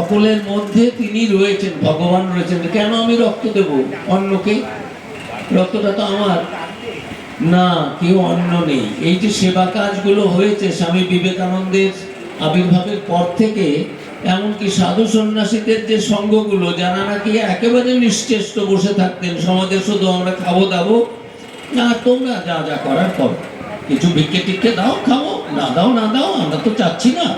সকলের মধ্যে তিনি রয়েছেন, ভগবান রয়েছেন। কেন আমি রক্ত দেব অন্যকে? রক্তটা তো আমার না, কেউ অন্য নেই। এই যে সেবা কাজগুলো হয়েছে স্বামী বিবেকানন্দের আবির্ভাবের পর থেকে, এমনকি সাধু সন্ন্যাসীদের যে সঙ্গগুলো, যারা নাকি একেবারে নিশ্চেষ্ট বসে থাকতেন, সমাজে শুধু আমরা খাবো দাবো, না তোমরা যা যা করার করো, কিছু ভিক্ষে টিক্ষে দাও, খাবো, না দাও না দাও, আমরা তো চাচ্ছি না,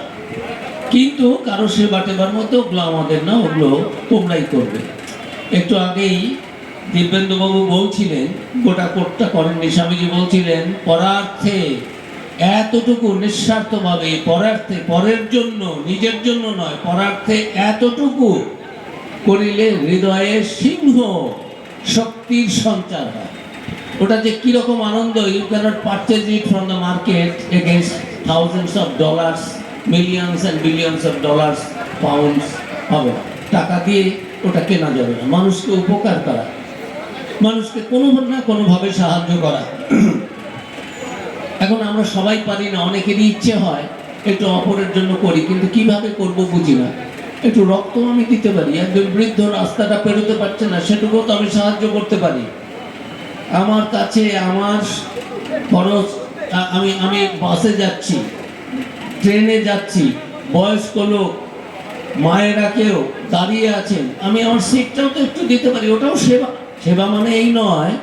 কিন্তু কারো সেবা টেবার মতো ওগুলো আমাদের না, ওগুলো তোমরাই করবে। একটু আগেই দিব্যেন্দুবাবু বলছিলেন, গোটা কোটটা করেননি, স্বামীজি বলছিলেন পরার্থে এতটুকু নিঃস্বার্থভাবে, পরার্থে, পরের জন্য, নিজের জন্য নয়, পরার্থে এতটুকু করিলে হৃদয়ে সিংহ শক্তির সঞ্চার হয়। ওটা যে কিরকম আনন্দ, you cannot purchase it from the market against thousands of dollars, millions and billions of dollars, pounds হবে না, টাকা দিয়ে ওটা কেনা যাবে না। মানুষকে উপকার করা, মানুষকে কোনো না কোনোভাবে সাহায্য করা। এখন আমরা সবাই পারি না, অনেকেরই ইচ্ছে হয় একটু অপরের জন্য করি, কিন্তু কিভাবে করব বুঝি না। একটু রক্ত আমি দিতে পারি, একজন বৃদ্ধ রাস্তাটা পেরোতে পারছে না, সেটুকু তো আমি সাহায্য করতে পারি। আমার কাছে আমার খরচ, আমি বাসে যাচ্ছি, ট্রেনে যাচ্ছি, বয়স্ক লোক, মায়েরা কেউ দাঁড়িয়ে আছেন, আমি আমার সিটটাও তো একটু দিতে পারি, ওটাও সেবা। সেবা মানে এই নয়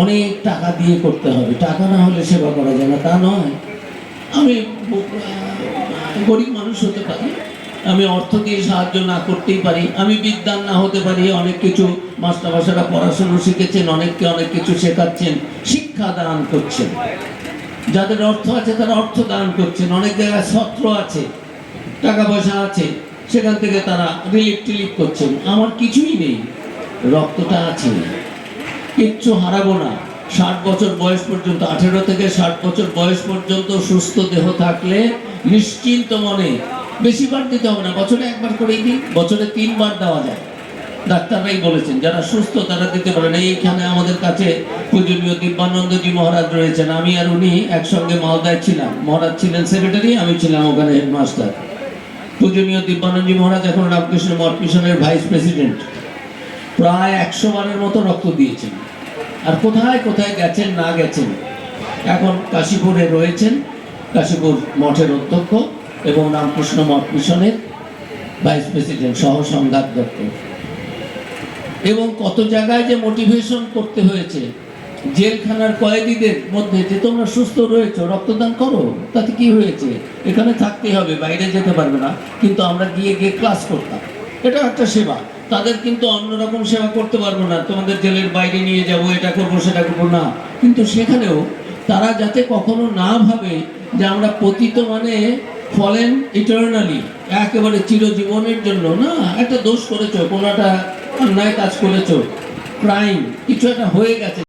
অনেক টাকা দিয়ে করতে হবে, টাকা না হলে সেবা করা যায় না, তা নয়। আমি গরিব মানুষ হতে পারি, আমি অর্থ দিয়ে সাহায্য না করতেই পারি, আমি বিদ্বান না হতে পারি, অনেক কিছু মাস্টারমশাইরা পড়াশুনো শিখেছেন, অনেককে অনেক কিছু শেখাচ্ছেন, শিক্ষা দান করছেন। যাদের অর্থ আছে তারা অর্থ দান করছেন, অনেক জায়গায় ছত্র আছে, টাকা পয়সা আছে, সেখান থেকে তারা রিলিফ টিলিফ করছেন। আমার কিছুই নেই, রক্তটা আছে, কিচ্ছু হারাবো না। 60 বছর বয়স পর্যন্ত, 18 থেকে 60 বছর বয়স পর্যন্ত সুস্থ দেহ থাকলে নিশ্চিন্ত মনে, বেশিবার দিতে হবে না, বছরে একবার করেই দিন, বছরে 3 বার দেওয়া যায়। ডাক্তাররাই বলেছেন যারা সুস্থ তারা দিতে পারেন। এইখানে আমাদের কাছে পূজনীয় দিব্যানন্দজি মহারাজ রয়েছেন, আমি আর উনি একসঙ্গে মালদায় ছিলাম, মহারাজ ছিলেন সেক্রেটারি, আমি ছিলাম ওখানে হেডমাস্টার। পূজনীয় দিব্যানন্দজি মহারাজ এখন রামকৃষ্ণ মঠ মিশনের ভাইস প্রেসিডেন্ট, প্রায় 100 বারের মতো রক্ত দিয়েছেন। আর কোথায় কোথায় গেছেন না গেছেন, এখন কাশীপুরে রয়েছেন, কাশীপুর মঠের অধ্যক্ষ এবং রামকৃষ্ণ মঠ মিশনের ভাইস প্রেসিডেন্ট, সহ সংঘাধ্যক্ষ। এবং কত জায়গায় যে মোটিভেশন করতে হয়েছে, জেলখানার কয়েদিদের মধ্যে যে তোমরা সুস্থ রয়েছে, রক্তদান করো, তাতে কি হয়েছে, এখানে থাকতেই হবে, বাইরে যেতে পারবে না, কিন্তু আমরা গিয়ে গিয়ে ক্লাস করতাম, এটা একটা সেবা। তাদের কিন্তু অন্যরকম সেবা করতে পারবো না, তোমাদের জেলের বাইরে নিয়ে যাবো, এটা করবো সেটা করবো না, কিন্তু সেখানেও তারা যাতে কখনো না ভাবে যে আমরা পতিত মানে ফলেন ইটারনালি, একেবারে চিরজীবনের জন্য না। একটা দোষ করেছো, কোনো একটা অন্যায় কাজ করেছো, ক্রাইম কিছু একটা হয়ে গেছে,